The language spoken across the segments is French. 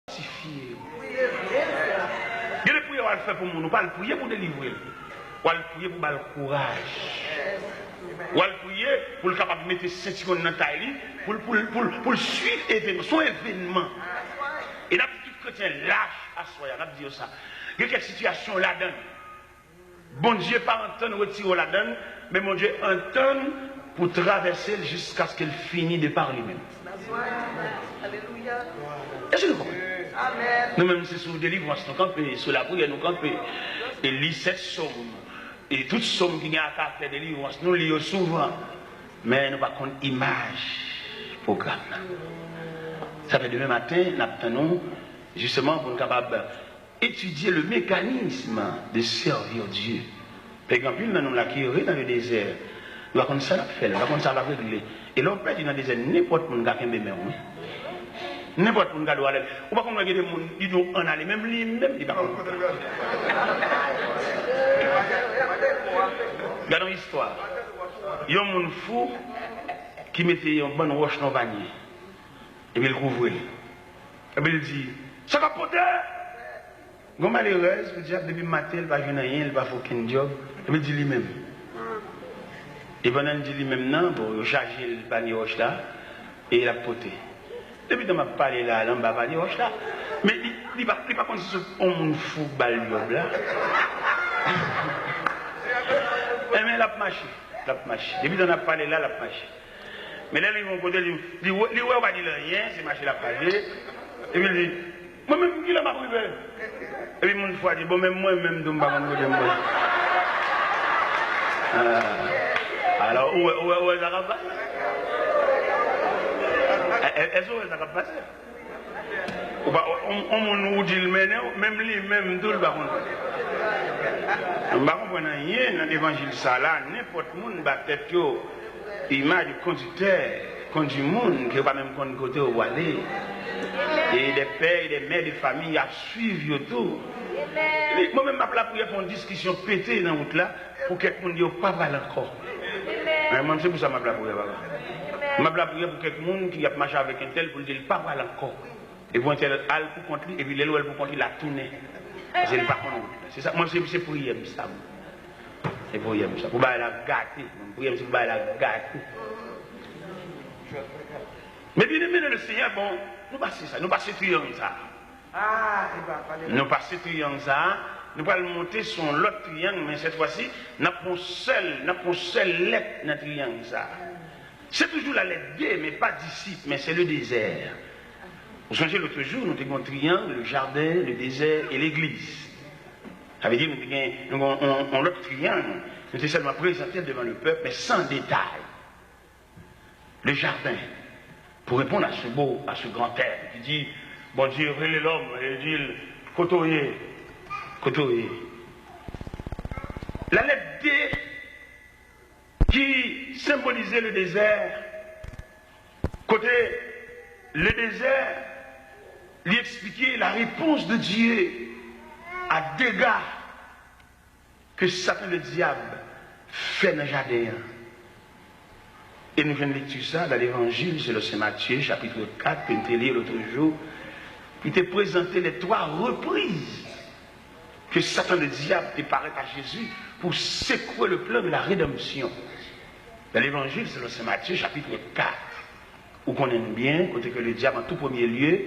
sanctifier. Il y a des prières à faire pour nous, pas le prier pour délivrer. Ou à le prier pour le courage. Ou à le prier pour le capable de mettre cette secondes dans la taille, pour suivre l'événement, son événement. Et là, tout chrétien lâche à soi, on a dit ça. Il y a quelle situation la donne. Bon Dieu, pas entendre retirer la donne, mais mon Dieu entend pour traverser jusqu'à ce qu'elle finisse de par lui-même. Est-ce que nous comprenons? Nous-mêmes, c'est sur délivrance, nous campons, sur la prière, nous campons, et lit cette somme, et toute somme qui a à caractère de délivrance, nous lisons souvent, mais nous n'avons pas image programme. Ça fait demain matin, nous attendons justement pour être capable d'étudier le mécanisme de servir Dieu. Par exemple, nous l'avons qui dans le désert, nous avons ça à faire, nous avons ça à régler. Et l'on peut dire dans le désert, n'importe qui a un bébé. N'importe qui a un bébé. Ou pas qu'on a des gens qui disent en aller, même lui, même il va pas. Regardons l'histoire. Il y a un monde fou qui mettait une bonne roche dans le panier. Et puis il couvre. Et puis il dit, ça va porter. Quand malheureuse, le diable depuis le matin, il ne va pas rien, il ne va pas faire aucun job. Et puis il dit lui-même. Et pendant qu'il dit lui-même, non, pour charger le panier roche là, et il a porté. Depuis que je parlé là, il va panier roche là. Mais il ne va pas comme si on monde fou, bal job là. Mais il a marché. Depuis qu'on a parlé là, il a marché. Mais là, ils vont côté, ils disent, ouais, on va dire rien, c'est marché la page. Et puis il dit, moi-même, qui l'a m'a privé. Et puis mon frère dit, bon, même moi-même, je ne vais pas me dire. Alors, où est-ce que ça va passer? Est-ce que ça va passer? On nous dit, même lui, même tout le monde. On ne comprend rien dans l'évangile ça là, n'importe qui va tête image du conducteur, conduit monde qui ne va pas même connaître côté où aller. Et des pères et des mères de famille à suivre tout. Moi-même, je vais pour une discussion pétée dans la route là, pour que quelqu'un ne dise pas mal encore. Moi, c'est pour ça que je vais pour je vais pour quelqu'un qui a marché avec un tel pour dire pas mal encore. Et pour un tel, elle pour contre lui, et puis l'éloignement pour contre lui, la tourner. C'est pas contre. C'est ça, moi, c'est pour y aimer ça. C'est pour y aimer ça. Pour la gâter. Pour y aimer ça, pour la gâter. Mais bien aimé le Seigneur, bon, nous passons ça, nous passons triangle ça. Nous passons triangle ça, nous allons monter sur l'autre triangle, mais cette fois-ci, nous avons seule lettre dans le triangle ça. C'est toujours la lettre D, mais pas disciple, mais c'est le désert. Vous songez l'autre jour, nous avons un triangle, le jardin, le désert et l'église. Ça veut dire que nous avons l'autre triangle, nous sommes seulement présentés devant le peuple, mais sans détail. Le jardin. Pour répondre à ce grand air qui dit, bon Dieu, relève l'homme, et dit, côtoyer. La lettre D, qui symbolisait le désert, côté le désert, lui expliquait la réponse de Dieu à dégâts que Satan le diable fait dans le jardin. Et nous venons de lire ça dans l'évangile, c'est le Saint Matthieu, chapitre 4, que nous avons lu l'autre jour. Il t'a présenté les 3 reprises que Satan le diable est paré à Jésus pour secouer le plan de la rédemption. Dans l'évangile, c'est le Saint Matthieu, chapitre 4, où on aime bien, côté que le diable, en tout premier lieu,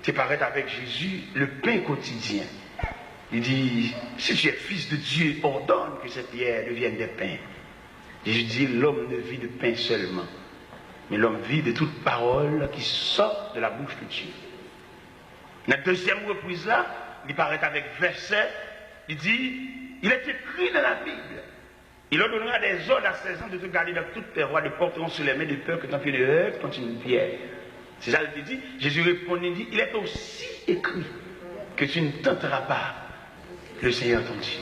t'est paré avec Jésus le pain quotidien. Il dit, si tu es fils de Dieu, ordonne que cette pierre devienne des pains. Jésus dit, l'homme ne vit de pain seulement, mais l'homme vit de toute parole qui sort de la bouche de Dieu. La deuxième reprise là, il paraît avec verset, il dit, il est écrit dans la Bible, il ordonnera des ordres à 16 ans de te garder dans toutes tes rois, de porteront sur les mains de peur que ton pied de heurte contre une pierre. C'est ça qu'il dit. Jésus répond, il dit, il est aussi écrit que tu ne tenteras pas le Seigneur ton Dieu.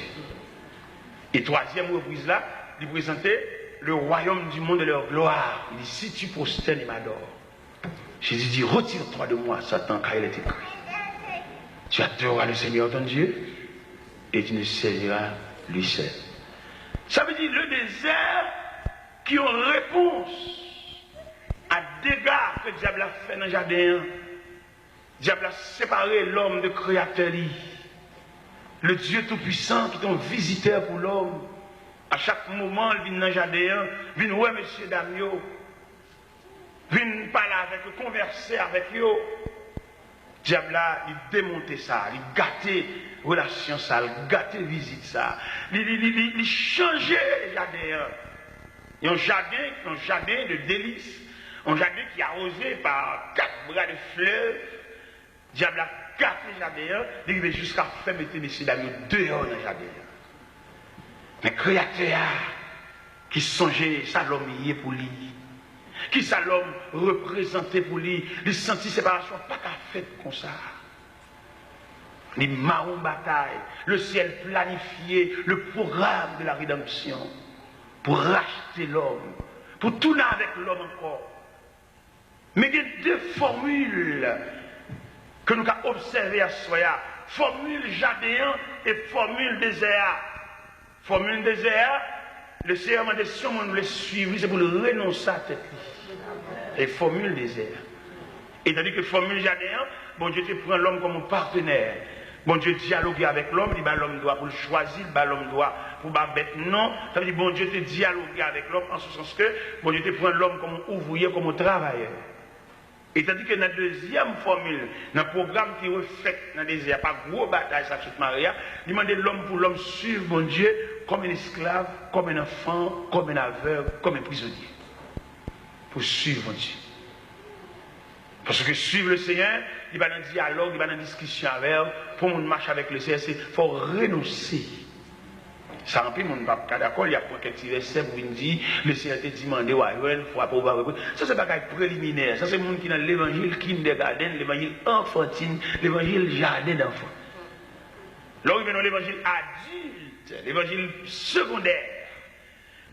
Et troisième reprise là, il présentait le royaume du monde de leur gloire. Il dit, si tu prosternes et m'adores, Jésus dit, retire-toi de moi, Satan, car il est écrit. Tu adoreras le Seigneur ton Dieu et tu ne serviras lui seul. Ça veut dire le désert qui ont réponse à dégâts que le diable a fait dans le jardin. Diable a séparé l'homme de créateur. Le Dieu Tout-Puissant qui est un visiteur pour l'homme. À chaque moment, il vient dans le jardin, il vient, ouais, monsieur Damio, il vient parler avec eux, converser avec eux. Diable a démonté ça, il gâté relation ça, il gâté visite ça, il changeait le jardin. Il y a un jardin de délices, un jardin qui est arrosé par 4 bras de fleurs. Diable a gâté le jardin, il arrive jusqu'à faire mettre messieurs Damio dehors dans le jardin. Mais créateur qui songeait ça l'homme pour lui, qui ça l'homme représenté pour lui, il sentit séparation pas qu'à faire comme ça. Les marrons bataille, le ciel planifié, le programme de la rédemption pour racheter l'homme, pour tourner avec l'homme encore. Mais il y a 2 formules que nous avons observées à soi, formule jardin et formule désert. Formule désert, le Seigneur m'a dit si on nous le suivre, c'est pour le renoncer à tête. Et formule désert. Et tandis que formule jardin, bon Dieu te prend l'homme comme un partenaire. Bon Dieu dialogue avec l'homme, il dit l'homme doit pour le choisir, l'homme doit pour la bête non. Ça veut dire bon Dieu te dialogue avec l'homme en ce sens que bon Dieu te prend l'homme comme un ouvrier, comme un travailleur. Et tandis que dans la deuxième formule, dans le programme qui reflète dans le désert, pas gros bataille, ça toute Maria, demander l'homme pour l'homme suivre mon Dieu comme un esclave, comme un enfant, comme un aveugle, comme un prisonnier. Pour suivre mon Dieu. Parce que suivre le Seigneur, il va dans le dialogue, il va dans la discussion avec eux, pour qu'on marche avec le Seigneur, il faut renoncer. Ça remplit mon papa d'accord, il y a un petit verset pour dire, le Seigneur te demande, ouais, il faut pas. Ça c'est pas un préliminaire, ça c'est le monde qui est dans l'évangile kindergarten, l'évangile enfantine, l'évangile jardin d'enfants. Là où il y a l'évangile adulte, l'évangile secondaire,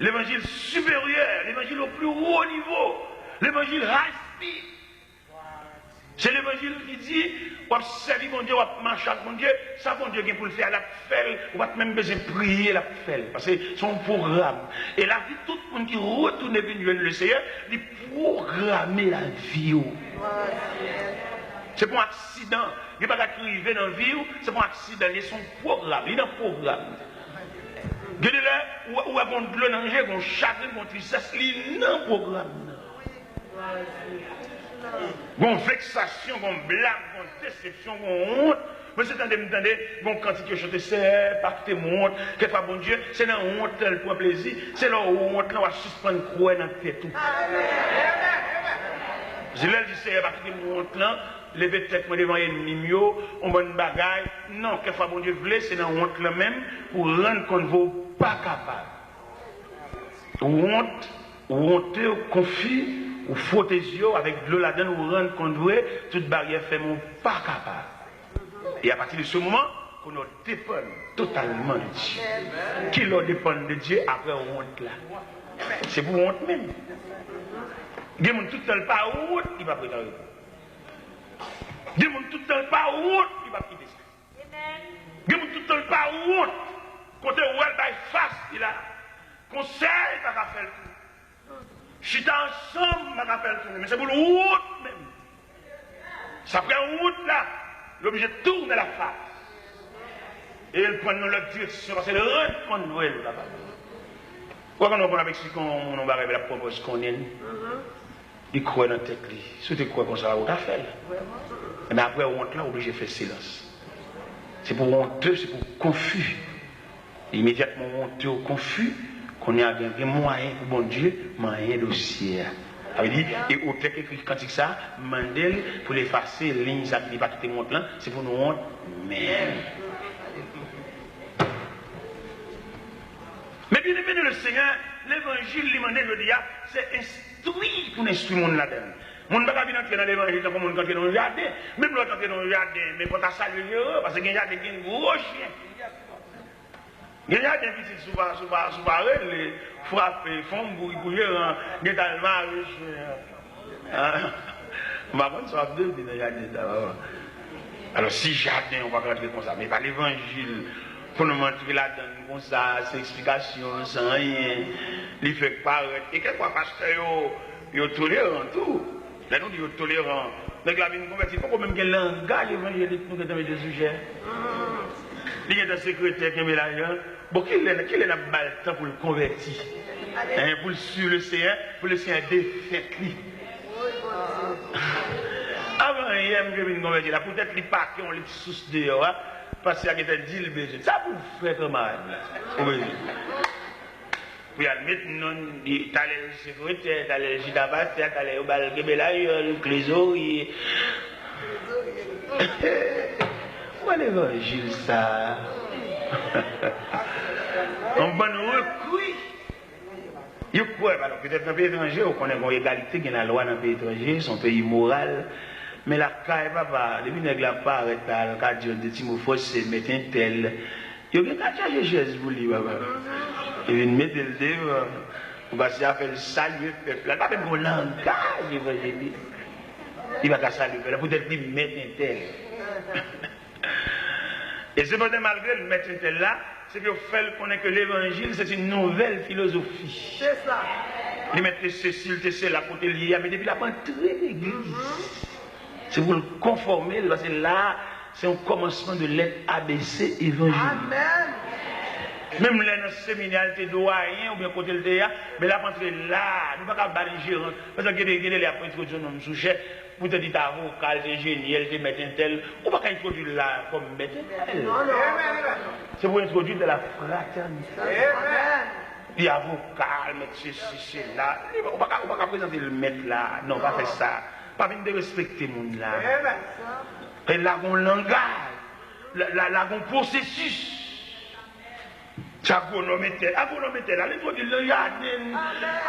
l'évangile supérieur, l'évangile au plus haut niveau, l'évangile high speed. C'est l'évangile qui dit, on va servir mon Dieu, on va marcher avec mon Dieu, ça mon Dieu qui pour le faire, la faire, on va même besoin de prier, la faire, parce que c'est son programme. Et la vie, tout le monde qui retourne et vient le Seigneur, il programme la vie. C'est pour un accident, il n'est pas arrivé dans la vie, c'est pour un accident, il est son programme, il est dans le programme. Regardez-le, où est-ce qu'on peut danger, qu'on chagrin, qu'on tristesse, il est dans le programme. Gon vexation, gon blague, gon déception, gon honte. Mais c'est gon quantité de choses, c'est pas que t'es honte, que pas bon Dieu, c'est dans honte le pour plaisir, c'est là où honte là on va suspendre croix dans tête tout. Je l'ai dit c'est pas que t'es honte là, lever tête moi devant ennemi mio, on bonne bagaille. Non, que pas bon Dieu voulait, c'est dans honte là même pour rendre compte vous pas capable. Honte, honteux, confus. Ou faut tes yeux avec de l'eau là-dedans, ou rendre compte de toute barrière fait mon pas capable. Et à partir de ce moment, on dépend totalement de Dieu. Qui leur dépend de Dieu après honte là? C'est pour honte même. Il y a des gens tout le temps pas honte, il va prendre repos. Il y a des gens tout le temps pas honte, il va quitter ça. Il y a des gens tout le temps pas honte, quand tu es face, il a conseil, il va faire le tout. Je suis ensemble, je m'appelle tourner, mais c'est pour le route même. Ça prend une route là, l'objet tourne la face. Et elle prend notre direction, parce que le rendre compte de elle là-bas. Pourquoi on a avec ce qu'on va la propose qu'on est, il croit dans la tête. Si tu crois comme ça, on va faire. Mais après, on est là, obligé de faire silence. C'est pour honteux, c'est pour confus. Immédiatement, honteux, confus. Qu'on a un moyen pour bon Dieu, moyen dossier. Ça veut dire, et au texte écrit quand il ça, Mandel pour effacer les lignes qui pas quitter montre là, c'est pour nous honte même. Mais bien aimé le Seigneur, l'évangile, l'imandé, je dis, c'est instruit pour instruire le monde là-dedans. On ne peut pas entrer dans l'évangile comme on entre dans le jardin. Même l'autre entrer dans le jardin, mais quand tu salué, parce que le jardin est un gros chien. Il y a des petits souvent, les frappés, font bouger en métallement. Alors, si jardin, on va rentrer comme ça, mais pas l'évangile, pour nous montrer là-dedans, comme ça, c'est explication, sans rien, il fait paraître. Et quelquefois, pasteur, il est tolérant tout. Là, nous, il est tolérant Mais la vie nous convertit, il faut même qu'il y ait un langage évangélique pour que dans des sujets. Il y a un secrétaire qui est là. Bon, qui est le temps pour le convertir? Pour le sur le CN, pour le CN défait. Avant, il y a un convertir là, peut-être les paquets ont les sous dehors, parce qu'il y a dit le besoin. Ça vous fait trop mal. Puis admettre, tu as les secrétaires, tu as les gidabataires, tu as les balguebelaïs, les clésoris. Où est l'évangile ça? On va nous recruter. Il quoi? Alors peut-être dans le pays étranger, on connaît une égalité, il y a une loi dans le pays étranger, son pays moral. Mais la caille, papa, depuis que la part est là, le cadre de Timophos, c'est mettre un tel. Il y a un cadre de Jésus pour lui, papa. Il vient mettre le devant. On va se faire le salut, peuple. Il va même un langage évangélique. Il va saluer, peut-être qu'il met un tel. Et c'est peut-être malgré le mettre un tel là, c'est qu'il fait connaître que l'évangile, c'est une nouvelle philosophie. C'est ça. Il met Cécile, c'est là, côté lié, mais depuis la rentrée de l'église. C'est pour le conformer, parce que là, c'est un commencement de lettre ABC évangélique. Amen. Même là, dans le séminaire, tu es doyen ou bien côté le théâtre, mais là, quand tu es là, nous ne pouvons pas balayer. Parce que les après introduire un homme sujet, pour te dire ta vocal, t'es génial, t'es mettre un tel, ou pas introduire là comme mettre un tel. C'est pour introduire de la fraternité. Il y a vocal, mettre ceci, là. On ne peut pas présenter le maître là. Non, pas faire ça. Pas venir de respecter le monde là. Et là, on langage, là, on processus. Agronomètre là, les produits le jardin,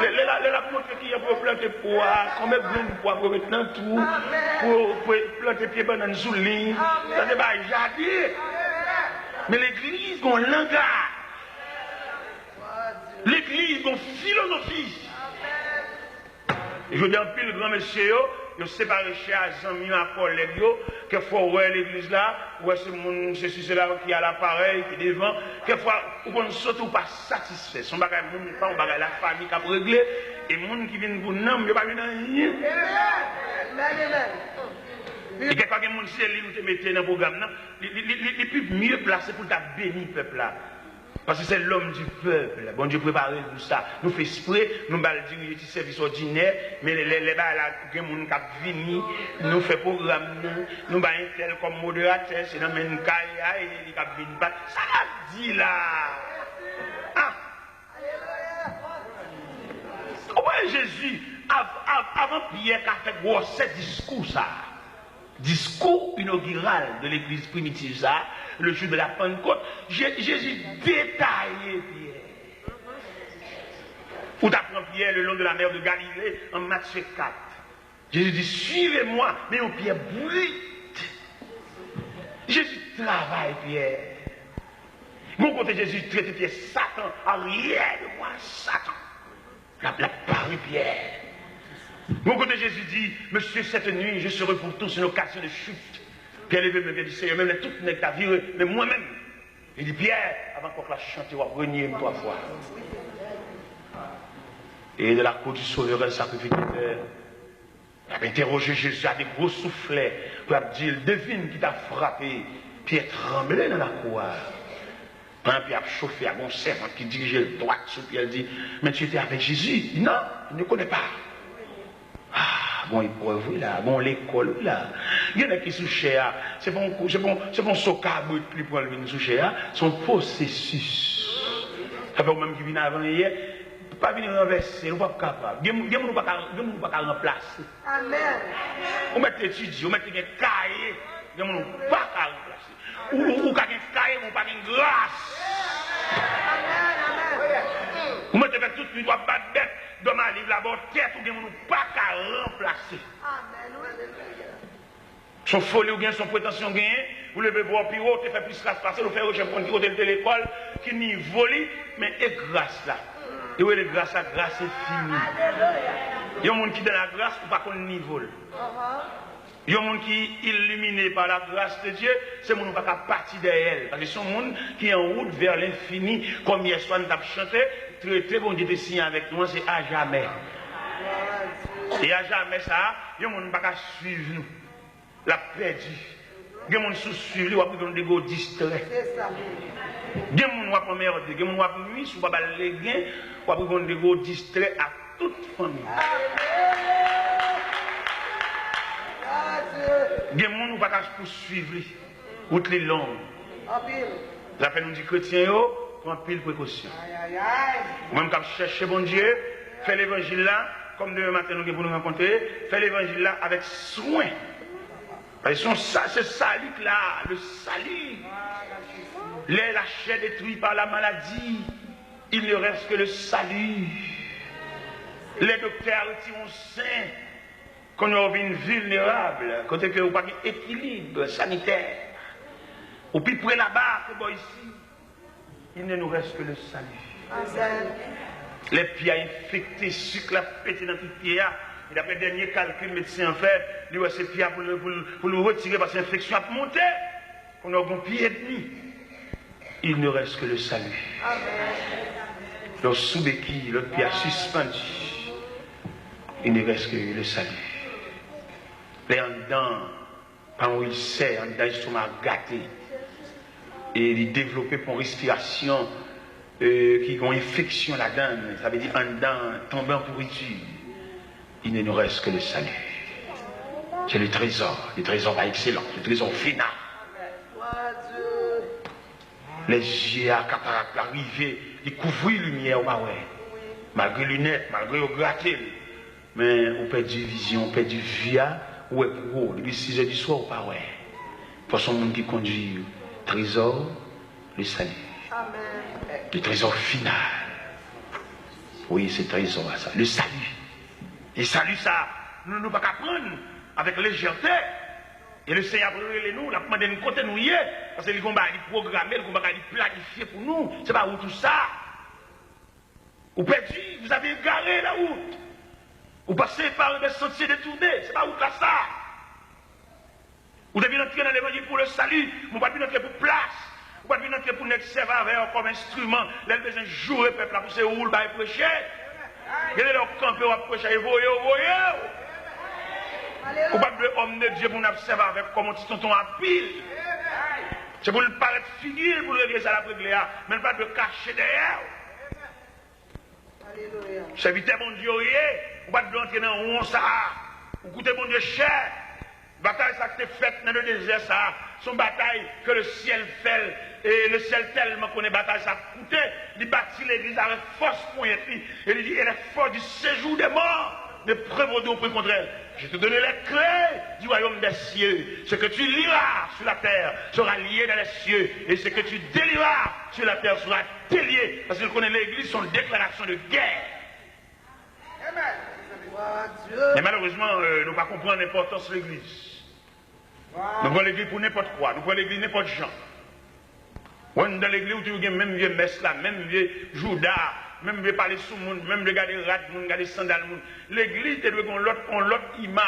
la montre qui est pour planter pois, combien de pois pour mettre dans tout, pour planter pieds bananes sous ligne, ça n'est pas jardin. Mais l'église, on langage. L'église, on philosophie. Je veux dire, pile grand monsieur, ils séparé chez Azami, à collègue, que faut voir l'église là, ouais, c'est là qui a l'appareil, qui est devant, quelquefois, on ne surtout pas satisfait. Son bagage, on bagage la famille qui a réglé, et les gens qui viennent pour nous, ils ne viennent pas rien. Et quelquefois, les gens qui se mettent dans le programme, les plus mieux placés pour bénir le peuple là. Parce que c'est l'homme du peuple. Bon Dieu préparé pour ça. Nous faisons exprès, nous allons diriger des services ordinaires, mais les gens qui viennent, nous faisons programme, nous allons tel comme modérateur, c'est dans le même cas, et les gens qui viennent pas. Ça l'a dit là. Ah! Comment Jésus, avant Pierre, qui a fait ce discours, ça? Discours inaugural de l'église primitive, ça, le jour de la Pentecôte, Jésus détaillé Pierre. Où t'apprends Pierre le long de la mer de Galilée en Matthieu 4. Jésus dit, suivez-moi, mais on Pierre brute. Jésus travaille Pierre. Mon côté Jésus traite Pierre, Satan, arrière de moi, Satan. La parole Pierre. Mon côté Jésus dit, monsieur, cette nuit, je serai pour tous une occasion de chute. Pierre levé me dit, Seigneur, même les toutes n'est qu'à virer, mais moi-même. Il dit, Pierre, avant qu'on la chante, on va renier une 3 fois. Et de la cour du Sauveur, le sacrificateur, il a interrogé Jésus avec gros soufflets pour dire, devine qui t'a frappé. Pierre tremblait dans la cour. Pierre a chauffé à mon servant qui dirigeait le droit sur Pierre, dit, mais tu étais avec Jésus? Il dit, non, il ne connaît pas. Ah, bon, épreuve, là, bon, l'école, là. Il y en a qui sont chers, c'est bon, socable, plus pour le sous cher, son processus. Ça fait même qui vient avant hier, pas venir renverser, nous ne sommes pas capables. Nous ne sommes pas remplacer. Amen. On met étudier, on met un cahier, nous ne sommes pas remplacer. Ou un cahier, on n'a pas de grâce. Vous mettez tout le monde, pas de bête, dans ma livre, là-bas, tête, ou bien nous pas qu'à remplacer. Son folie ou bien son prétention gagnée, vous levez voir piro, tu fais plus grâce passer, vous faites recherche pour qui de l'école, qui n'y vole, mais et grâce là. Et oui, grâce à grâce est finie. Il y a un monde qui donne la grâce ou pas qu'on n'y vole. Il y a un monde qui est illuminé par la grâce de Dieu, c'est un monde qui n'a pas partir d'elle. Parce que c'est un monde qui est en route vers l'infini, comme hier soir nous avons chanté, très bon Dieu te signe avec nous, c'est à jamais. Et à jamais ça, il y a un monde qui ne peut pas suivre nous. la perdu. Il y a des gens qui sont suivis, qui sont distraits. Il y a des gens qui sont merdés, il y a des gens qui sont nuits, qui sont distraits à toute famille. Il y a des gens qui ne peuvent pas poursuivre, outre les longues. Ça fait nous dire chrétiens, prends pile précaution. Même quand je cherche bon Dieu, fais l'évangile là, comme demain matin nous pour nous rencontrer, fais l'évangile là avec soin. Parce que c'est salut là, le salut. La chair détruite par la maladie, il ne reste que le salut. Les docteurs retirent sain, qu'on a une vulnérable, quand on n'a pas d'équilibre sanitaire. Ou puis près là-bas, que bon ici, il ne nous reste que le salut. Les pieds infectés, sucre la pété dans tout pied. Et d'après le dernier calcul, le médecin en fait, il doit ces pieds pour le retirer parce que l'infection a monté. On a un pied et demi. Il ne reste que le salut. Le sous-béquille, le pied suspendu. Il ne reste que le salut. Les en dedans, quand il sait, en dedans, ils sont gâtés. Et il développé pour respiration qui ont infection là-dedans, ça veut dire en dedans, tombant en pourriture. Il ne nous reste que le salut. C'est le trésor par excellence, le trésor final. Les yeux capables d'arriver, ils couvrent la lumière, malgré les lunettes, malgré le gratter. Mais on perd du vision, on perd du via, ou est pour depuis 6 heures du soir, ou pas, ouais. Pour son monde qui conduit, trésor, le salut. Amen. Le trésor final. Oui, c'est le trésor, ça. Le salut. Et salut, ça, nous ne pouvons pas prendre avec légèreté. Et le Seigneur a nous, la demandé de côté nous y est, parce que le combat est programmé, le combat est planifié pour nous. C'est pas où tout ça. Vous perdu, vous avez égaré la route. Vous passez par des sentiers détournés, c'est pas où là ça. Vous devez entrer dans l'évangile pour le salut, vous ne pouvez pas entrer pour place. Vous ne pouvez pas entrer pour être serviteur comme instrument. Là, vous devez jouer le peuple, pour se rouler, pour prêcher. Vous allez leur camper, vous prêcher, vous voyez. Vous ne pouvez pas homme de Dieu pour nous observer avec comme un petit tonton à pile. C'est pour ne pas être fini, pour régler ça la régler, mais pas de cacher derrière. Serviteur mon Dieu, vous ne pouvez pas entrer dans un rond ça. Vous coûtez mon Dieu cher. Bataille ça qui est faite dans le désert, ça, son bataille que le ciel fait, et le ciel tellement qu'on est bataille, ça coûte, il bâtit l'église avec force pour y être, et il dit, elle est force du séjour des morts, ne prévaudez au prix contre elle. Je te donne les clés du royaume des cieux. Ce que tu liras sur la terre sera lié dans les cieux, et ce que tu délieras sur la terre sera délié, parce qu'il connaît l'église, son déclaration de guerre. Mais malheureusement, nous ne pouvons pas comprendre l'importance de l'église. Nous voulons l'église pour n'importe quoi, nous voulons l'église n'importe genre. On dans l'église où tu as même vieux messe là, même vieux Judas, même vieux parler sous le monde, même regarder rat, regarder sandal monde. L'église te doit avoir l'autre image.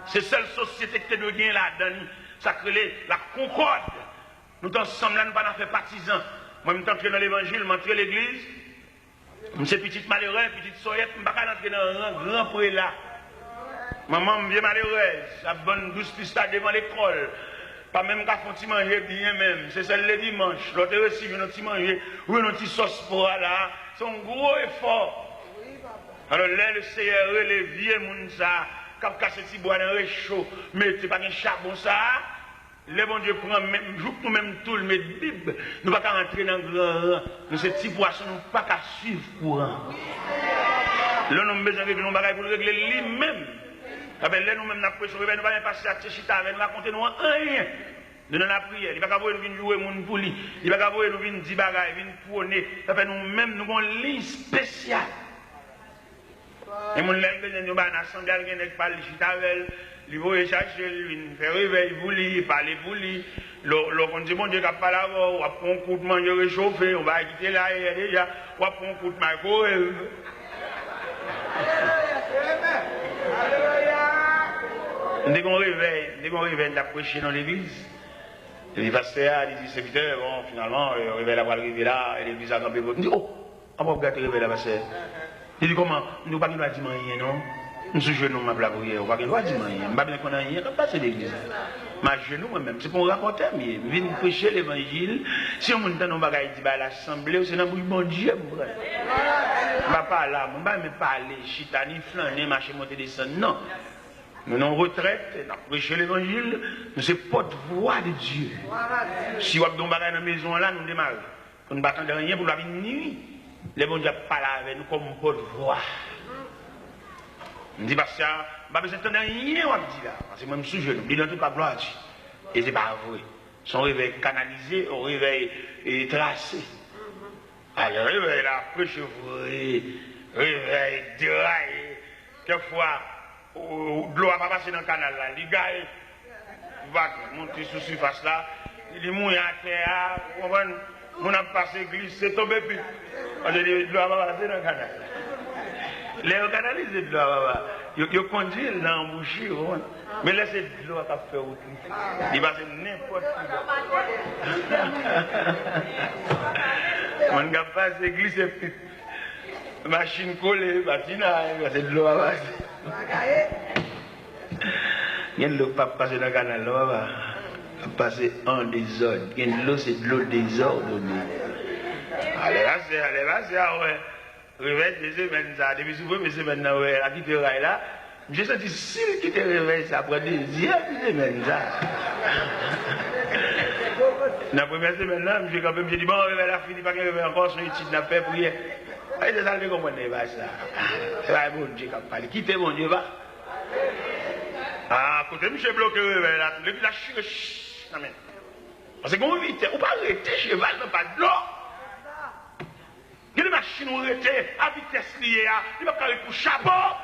C'est celle société que tu dois gagner là-dedans, ça crée la concorde. Nous ensemble là, nous ne pas faire partisans. Moi, je suis dans l'évangile, je m'entre l'église. Je suis petite malheureuse, petite soyette, je ne peux pas entrer dans un grand pré là. Maman me vient malheureuse, la bonne douce pista devant l'école. Pas même qu'à font manger bien même. C'est celle le dimanche. L'autre aussi vient un petit manger. Ou un petit sauce pour là. C'est un gros effort. Alors là, le Seigneur, les vieux moun ça, quand casse petit bois dans le chaud, mais c'est pas un charbon ça. Le bon Dieu prend même, joue nous même tout, mais Bible, nous ne pouvons pas rentrer dans le grand. Nous, ces petits poissons, nous ne pouvons pas suivre courant. Là, nous avons besoin de nous pour régler lui-même. Là, nous-mêmes, nous avons prêché, nous ne pouvons pas passer à Tchita, nous raconter nous rien. Nous avons la prière. Il ne va pas nous jouer mon pour lui. Il ne va pas nous venir dire bagaille, venir prôner. Ça fait nous-mêmes, nous avons une ligne spéciale. Et mon lèvre, nous avons une assemblée, nous avons parlé de Chita, il va chercher, il fait réveil, il parle pour lui. Lorsqu'on dit, mon Dieu, qu'il pas là, on va prendre un coup de manger réchauffé, on va quitter là, il y a déjà, on va prendre un coup de microwave. Dès qu'on réveille, on a prêché dans l'église. Et le pasteur il dit, serviteur, bon, finalement, le réveil là, va arriver là, et l'église a campé. Il dit, oh, on va regarder le réveil là, pasteur. Il dit, comment? Nous ne pouvons pas dire rien, non? Je suis genou, ma blague, je ne sais pas dire rien. Je ne sais pas bien qu'on a rien, je passe l'église. Ma genou, moi-même, c'est pour raconter, mais je viens prêcher l'évangile. Si on monte dans nos bagages, dit l'assemblée, c'est dans le bon Dieu, mon frère. Je ne vais pas là, je ne vais pas parler, chitani, flâner, marcher, monter, descendre. Non. Nous sommes en retraite, nous prêchons l'évangile, nous sommes porte-voix de Dieu. Si on a des bagages dans la maison là, nous démarrons. Nous ne battons de rien pour la vie de nuit. Les bons dieux parlent avec nous comme porte-voix. Je dis parce que je n'ai pas besoin de rien, on dit là. Parce que moi, je suis jeune, je dis dans toute la gloire. Et ce n'est pas vrai. Son réveil canalisé, un réveil tracé. Alors, réveil là, pré-chevré, réveil déraillé. Quelquefois, de l'eau n'a pas passé dans le canal là. Les gars, il va monter sur la surface là. Il mouille à terre, on a passé, glissé, tombé plus. Parce que l'eau n'a pas passé dans le canal là. Les canalisés de l'eau, ils conduisent dans la bouche, mais laissez de l'eau à faire autre. Il va faire n'importe quoi. On ne va pas se glisser plus. Machine collée, patinage, c'est de l'eau à passer. Il y a de l'eau pas passer dans le canal, là, va passer en désordre. Il y a de l'eau, c'est de l'eau désordonnée. Allez, vas-y, ouais. Réveil des semaines, ça. Depuis souvent, mes semaines, ouais, la petite raille là. J'ai senti s'il qui te réveille, ça prend des semaines, ça. La première semaine là, j'ai quand même dit, bon, réveil là, fini, pas qu'il réveille encore, son étude n'a pas prier. Et c'est ça, je comprends pas ça. C'est pas bon Dieu qui a parlé. Quittez mon Dieu, va. Ah, côté, monsieur bloqué, réveil là, le village, chut, non mais. Parce que, on vite, on pas arrêter cheval, mais pas de l'eau. Il y a des machines qui ont été à vitesse liée, il va faire un chapeau.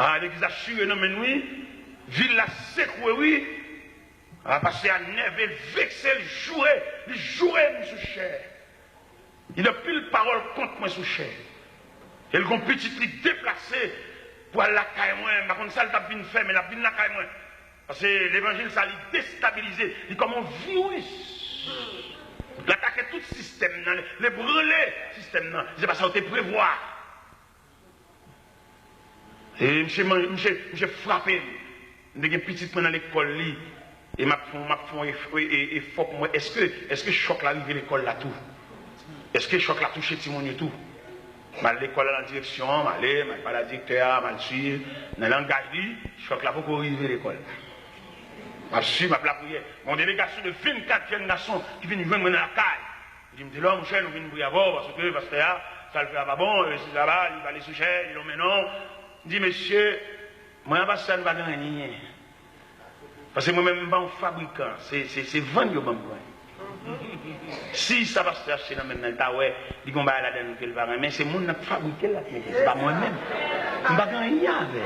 Ah, les gens chirés, non, mais oui, ville la secouée, oui. Parce qu'à neuf, il vexé, il jouait sous chair. Il a pile parole contre moi sous chair. Il a un petit truc déplacé pour aller la caille moins. Par contre, ça, il a bien fait, mais il a bien la caille moins. Parce que l'évangile, ça l'a déstabilisé. Il est comme un virus. L'attaquer tout le système, les brûler le système, c'est pas ça que tu prévois. Et je frappé, je suis petit dans l'école, et m'a fait effort pour moi. Est-ce que choc l'arrivée à l'école là tout? Est-ce que choc l'a touché Timon et tout? Mal l'école à la direction, mal pas la directeur, mal suivre, dans le langage, choc là pour arriver à l'école. Je suis ma prière. Mon délégation de 24 jeunes garçons qui viennent venir dans la caille. Je me dis là, mon cher, nous venons prier avant parce que ça le fait pas bon, c'est là-bas, il va aller sous cher, il dit non. Je dis monsieur, moi, pas ça ne va gagner. Parce que moi-même, je ne suis pas un fabricant, c'est vendre que je si ça va se acheter dans le temps, il dit qu'on va aller dans le temps, mais c'est moi qui fabriqué là, c'est pas moi-même. Je ne vais pas gagner avec.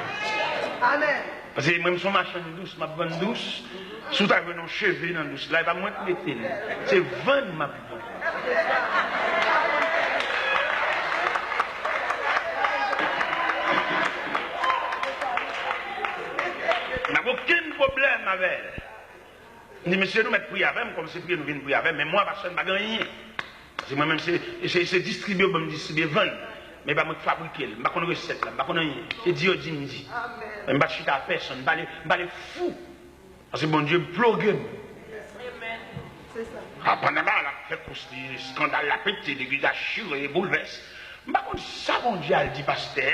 Amen. Parce que même son machin douce, ma bonne douce, sous ta venon cheveux dans douce, là, il va moins te l'été. C'est 20 ma bonne. Il n'y a aucun problème avec elle. Je dis, monsieur, nous mettons prier avec elle, comme c'est prier, nous venons prier avec elle, mais moi, personne ne va gagner. Parce que moi-même, c'est distribuer, je me distribuer, vendre. Mais je ne vais pas fabriquer, je ne vais pas connaître recette, je ne vais pas connaître rien. C'est Dieu dit, me dit. Je ne vais pas chuter à personne, je ne vais pas aller fou. Parce que bon Dieu blogue. C'est ça. Pendant là, la fait des scandales, la pété, des visages chirés, des bouleverses. Je ne vais pas connaître ça, bon Dieu, elle dit, pasteur.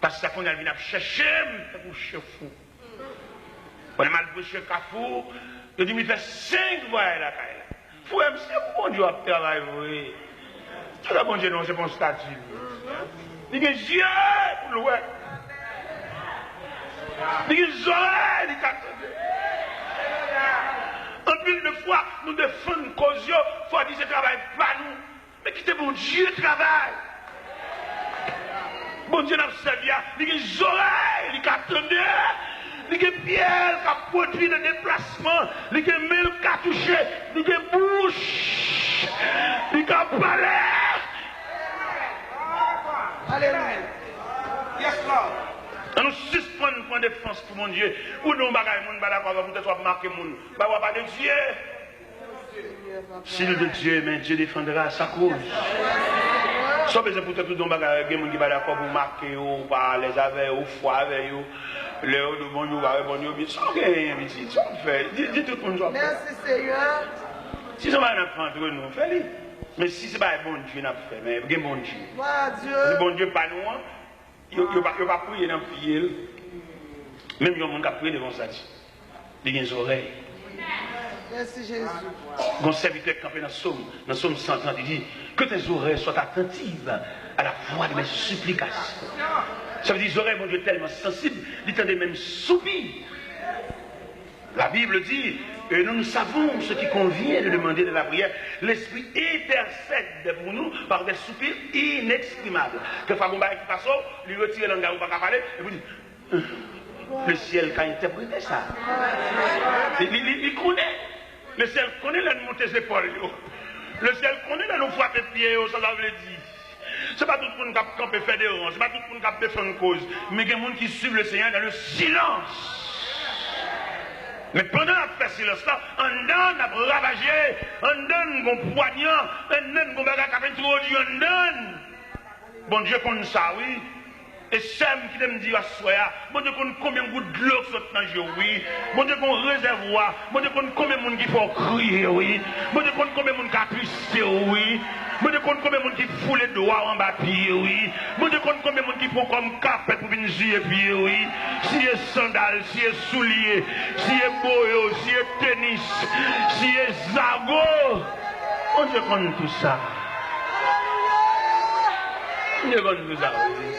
Parce qu'on a venu chercher, je suis fou. On a mal prêché Kafou, je dis, il fait 5 voix là. Fou, c'est bon Dieu à travailler. C'est la bon Dieu, non, c'est mon statut. Il y a des yeux pour le voir. Il y a des oreilles, il y a en pile de fois, nous défendons cause, il faut dire que ce travail pas nous. Mais quittez bon Dieu travail. Bon Dieu n'a servi, il y a des oreilles, il y a attendez. Il y a des pieds qui ont produit des déplacements, il y a des mains qui ont touché, il y a des bouches, il y a des palais. Alléluia. Yes, Lord. Nous suspendons pour défense pour mon Dieu. Ou nous, bagaille, mon balakwa, vous peut-être marquer mon. Bah, pas de Dieu. S'il de Dieu, mais Dieu défendra sa cause. Soit besoin pour tout le monde, il y a des gens qui sont d'accord pour marquer, par les avec, ou foi avec, les de bon, ou bon, mais ça rien, petit, ça fait. Dis tout le monde, ça fait. Merci Seigneur. Si ça va entre nous, fais-le. Mais si ce n'est pas un bon Dieu, n'a fait, mais il y a un bon Dieu. Le bon Dieu, pas nous, il ne va pas prier dans le pied. Même si on a prié devant ça, il y a des oreilles. Merci Jésus. Mon serviteur campé dans le psaume 130, il dit que tes oreilles soient attentives à la voix de mes supplications. Ça veut dire les oreilles, mon Dieu, tellement sensibles, ils tendent même soupirs. La Bible dit, et nous savons ce qui convient de demander de la prière. L'Esprit intercède pour nous par des soupirs inexprimables. Que Fagomba qui passe, lui retire l'angard ou pas qu'à parler, et vous dites, le ciel qui a interprété ça. Il connaît. Le ciel connaît la montée ses épaules. Le ciel connaît la nous frapper pieds, ça veut dire. Ce n'est pas tout le monde qui a campé fédérant, ce n'est pas tout le monde qui a défendu une cause, mais il y a des gens qui suivent le Seigneur dans le silence. Mais pendant la fait silence là, on donne à ravager, on donne un poignant, on donne un bagage qui a introduit, on donne. Bon Dieu connaît ça, oui. Et Sam qui me dit à soi, bon Dieu connaît combien de gouttes de l'eau qui sont dans le jeu, oui. Bon Dieu connaît réservoir, bon Dieu connaît combien de monde qui faut crier, oui. Bon Dieu connaît combien de monde qui a pisté, oui. Bon Dieu connaît combien de monde qui fout les doigts en bas pied, oui. Bon Dieu connaît combien de monde qui font comme capet pour venir jouer pied, oui. Si est sandales, si est souliers, si est boyo, si est tennis, si est zago. Bon Dieu connaît tout ça. Bon Dieu connaît tout ça, oui.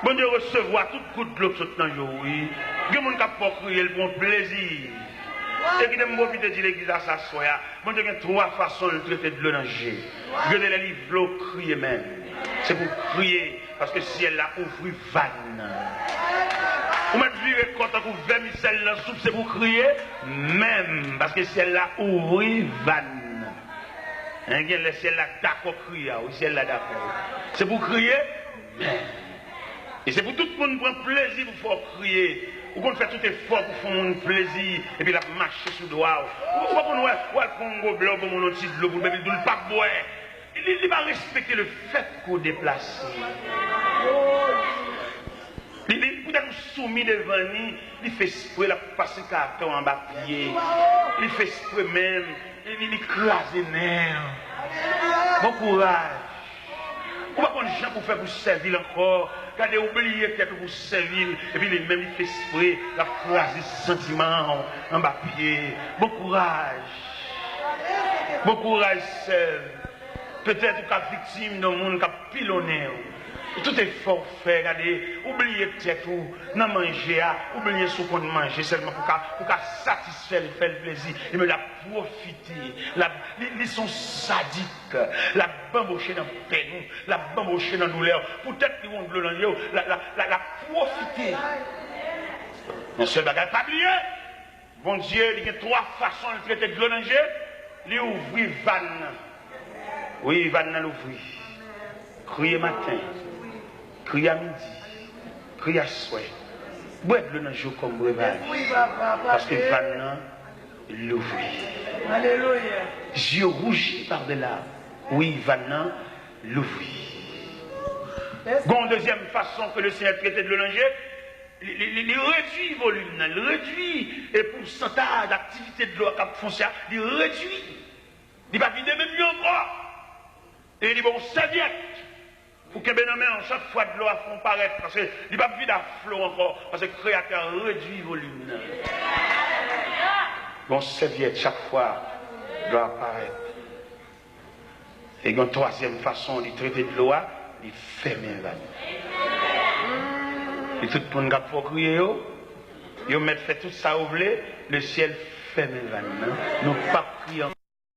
Bon Dieu recevoir toute goutte de l'eau qui dans le jour, oui. Il y a des gens qui ont crié pour plaisir. Et qui aiment profiter de l'église à sa soya. Bon Dieu, il y a trois façons de traiter de l'eau dans le jeu. Il y a des livres, l'eau crier même. C'est pour crier, parce que si elle a ouvert vanne. Vous mettez vivre quand vous vermicelle dans la soupe, c'est pour crier même. Parce que si elle a ouvert vanne. Si elle a d'accord crier, ou si elle a d'accord. C'est pour crier même. Et c'est pour tout le monde prendre plaisir pour faire crier. Ou qu'on fait tout effort pour faire un plaisir. Et puis la marche sous le doigt. Ou qu'on prend un gros blanc pour mon petit de l'eau pour le bébé, pas boire. Il va respecter le fait qu'on déplace. Il peut-être soumis devant lui. Il fait esprit, il passe le carton en bas pied. Il fait esprit même. Il écrase les nerfs. Bon courage. Ou pas qu'on gens pour faire pour servir encore. Quand oublié peut-être pour servir, et puis les mêmes fait esprit, la phrase des sentiments en bas pied. Bon courage. Bon courage, seul. Peut-être qu'à victime d'un monde qui a pilonné. Tout est forfait, regardez, oubliez peut-être où, non manger, oubliez ce qu'on mange, seulement pour satisfaire, faire le plaisir, et me la profiter. Ils sont sadiques, la bambocher dans le peine, la bambocher dans la douleur, peut-être qu'ils vont de l'eau la profiter. Un seul bagage, pas oublier. Bon Dieu, il y a trois façons de traiter de l'eau dans il ouvre vanne. Oui, vanne dans l'ouvrir. Crier matin. Crier à midi, crier à soir. Boire de l'eau dans le jour comme breuvage. Parce que maintenant, l'ouvrir. Alléluia. Yeux rougis par de là. Oui, maintenant, l'ouvrir. Bon, deuxième façon que le Seigneur traitait de l'eau dans il réduit le volume, il réduit le pourcentage d'activité de l'eau à Cap Foncière, il réduit. Il va vider même mieux encore. Et il dit, bon, serviette. Pour que Benamé, chaque fois de l'eau à fond paraître, parce qu'il ne va pas vide à flot encore, parce que le Créateur réduit le volume. Bon, serviette, chaque fois, doit apparaître. Et une troisième façon de traiter de l'eau, il ferme les vannes. Et tout le monde qui a crier, il met fait tout ça au blé, le ciel ferme les vannes. Nous pas crier.